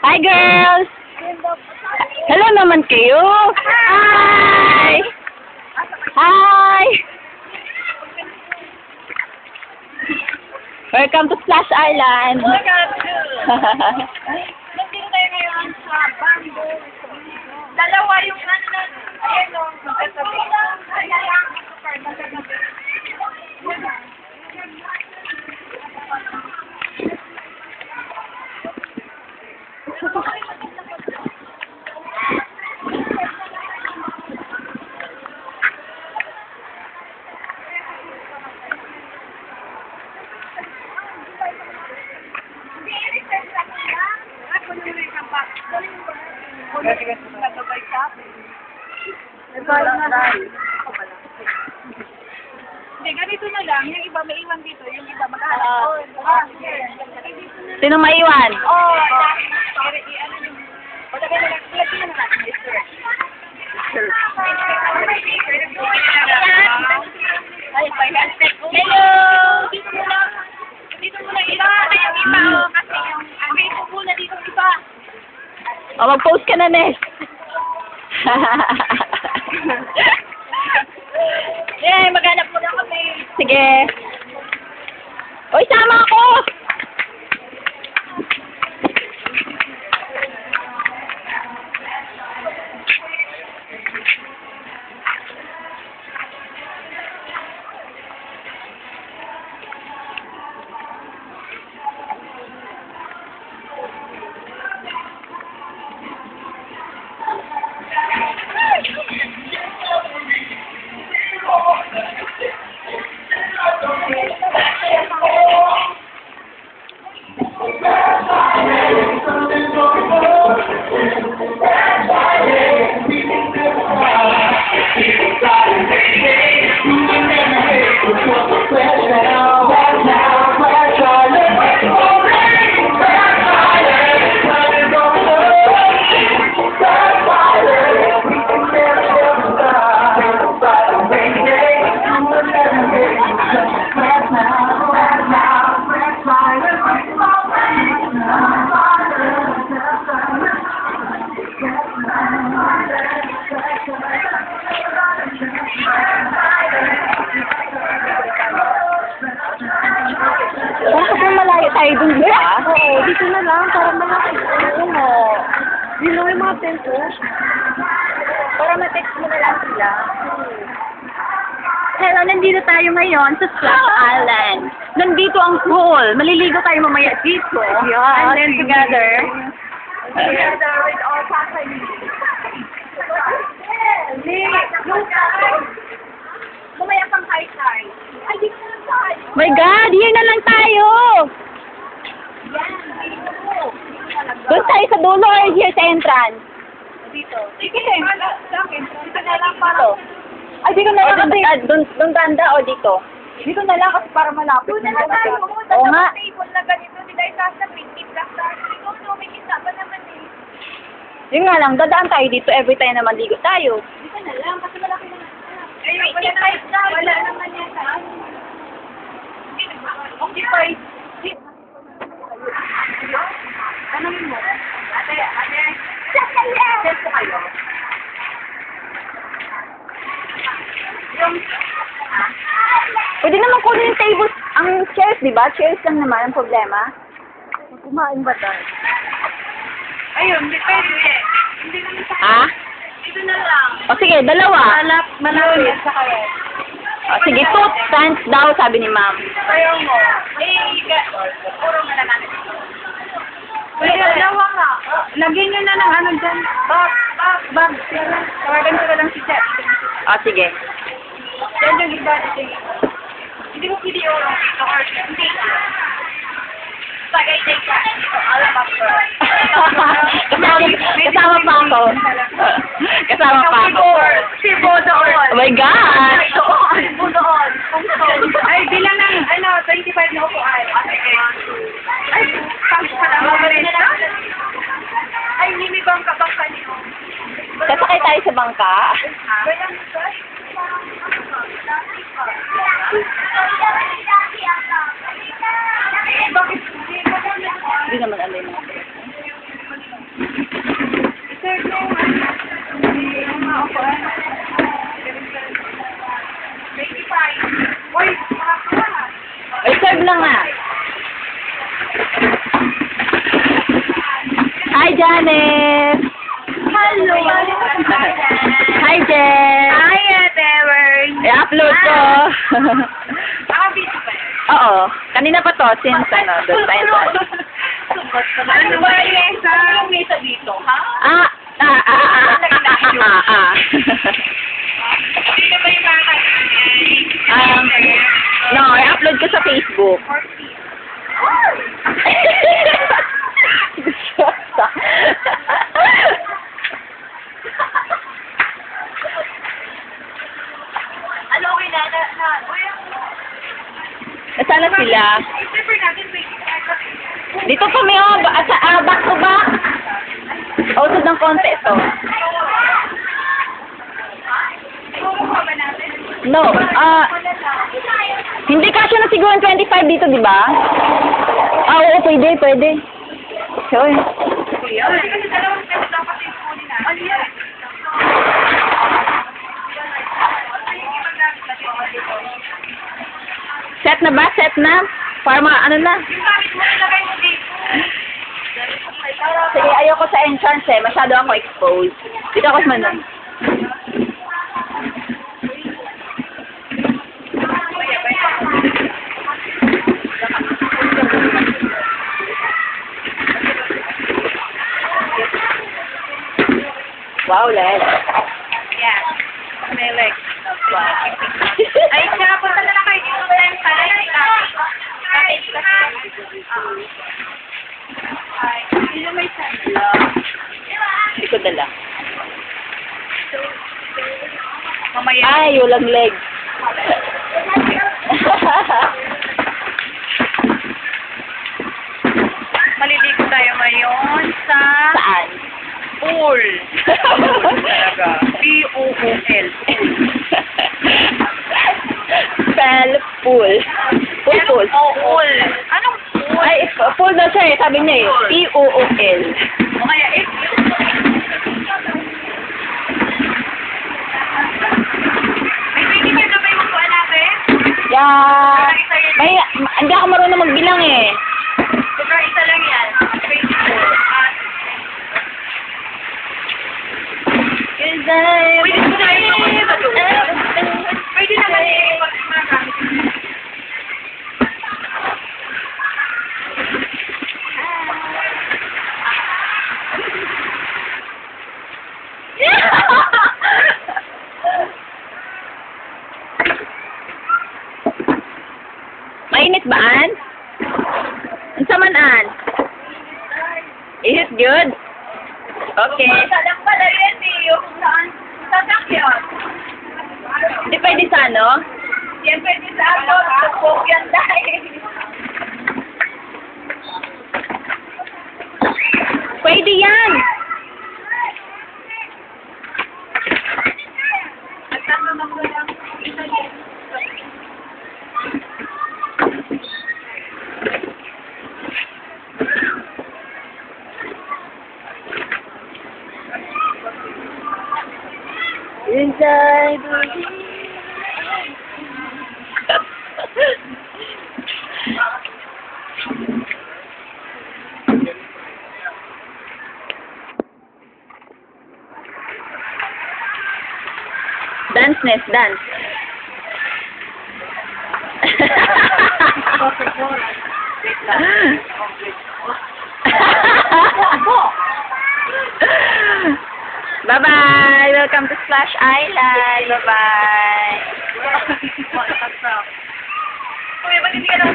Hi, girls! Hello naman kayo! Hi! Hi! Welcome to Splash Island! Nandito tayo ngayon sa Bamboo. Dalawa yung ano na, ayun o, magkatabi. Magkatabi. Hindi, ganito na lang. Yung iba may iwan dito, yung iba mag-ahalap. Sino maiwan? Oo. Ano yung... Patagay na lang. Lagi na natin, mister. Ay, hello! Dito muna. Dito muna iba. Yung iba, kasi yung... Dito muna dito iba. O, mag-post ka na, Nes. Yay, maghanap muna kami. Sige. Uy, sama ako! Bakit malayo tayo dun, di ba? Oo, dito na lang, para malaki. Oo mo. Yun lang yung mga tempo. Para ma-text mo na lang sila. Hello, nandito tayo ngayon sa Splash Island. Nandito ang pool. Maliligo tayo mamaya dito. Yeah. And then together. Together with all family. Mamaya pang high-high. Ay, dito na tayo. My God, here na lang tayo. Doon tayo sa dulo or here sa entrance? Dito. Sige, sa akin. Dito na lang para... Ay, dito na lang kasi. Doon banda o dito? Dito na lang kasi para malapit. Doon na lang tayo. Oo nga. Table na ganito. Hindi tayo sasabit. Keep-up tayo. Ikaw, may kita ba naman eh. Yun nga lang, dadaan tayo dito every time na maligo tayo. Dito na lang kasi malaki na. Ayun, wala naman yan sa ano. Okay, fine. Ano mo? Ate. Send ko kayo. Pwede naman kunin yung tables, ang chairs, di ba? Chairs lang naman ang problema. Kumain ba tayo? Ayun, hindi pwede. Hindi naman sa Ha? dito na lang. O sige, dalawa. Malapit sa kayo. O sige, 2 stands daw, sabi ni ma'am. Ayaw mo. Puro mo na natin. Pwede, dalawa nga. Lagyan nyo na ng ano dyan. Bag. Tawagan ko na lang si Chef. O sige. Yan yung iba. Hindi mo video dito or hindi. Tagay-tay ka. Alam ako. Kasama pa ako. Kasama pa ako. Si Bodoon. Oh my God! Si Bodoon. Ay, bilang ng 25 na upuan. Ay, pangko ka lang. Ay, may bangka niyo. Sasakay tayo sa bangka. Bakit? Hindi naman alam mo. Sir, yung mga upuan. 25. Uy, makakuha. Ay, serve na nga. Hi, Janet! Hello. Hi, Jen! Hi, Ever. I-upload ko. Nakabito ba? Oo. Kanina pa to, since doon tayo. Ano ba yung mesa? Yung mesa dito, ha? Sino ba yung mga No, i-upload ko sa Facebook. Ano, okay na? Nasaan na sila? I-prefer natin Dito kami, oh. Back to back. Usod ng konti ito. Kukuha ba natin? No, hindi kasya na siguro ang 25 dito, di ba? Oo, pwede. Sure. Kuya, kasi dalawang pwede lang kasi kunin na. Ano yan? Set na ba? Set na? Para ano na? Yung gamit mo, ilagay mo dito. Sige, ayoko sa entrance eh. Masyado ako exposed. Dito ako sa manon. Wow, Len. Yeah. May legs. Ay, siya, punta na lang kayo dito sa yung sala. Ay, sino may sala? Hindi ko dala. Mamaya. Ay, walang leg. Maliligo tayo ngayon sa Saan? pool. P-O-O-L. Spell pool. Pool. Pool. Anong pool? Ay, pool daw siya eh. Sabi niya eh. P-O-O-L. O kaya if may 25 na ba yung magkuha natin? Yeah. May, hindi ako marunong magbilang eh. Saka isa lang yan. 24. Pwede mo na yung sa doon. Pwede naman yung mga gamit. Mainit ba, An? Ang saman, Is it good? Okay. Salang pala yan eh. Yung saan? Sasakyan. Hindi pwede sa ano? Yan pwede sa ano. Tupok yan dahil. Pwede yan! At ano naman ko lang. Isa yan. Inside Dance, Ness, dance. Bye-bye! Welcome to Splash Island! Bye-bye! Kuya, ba't hindi ka lang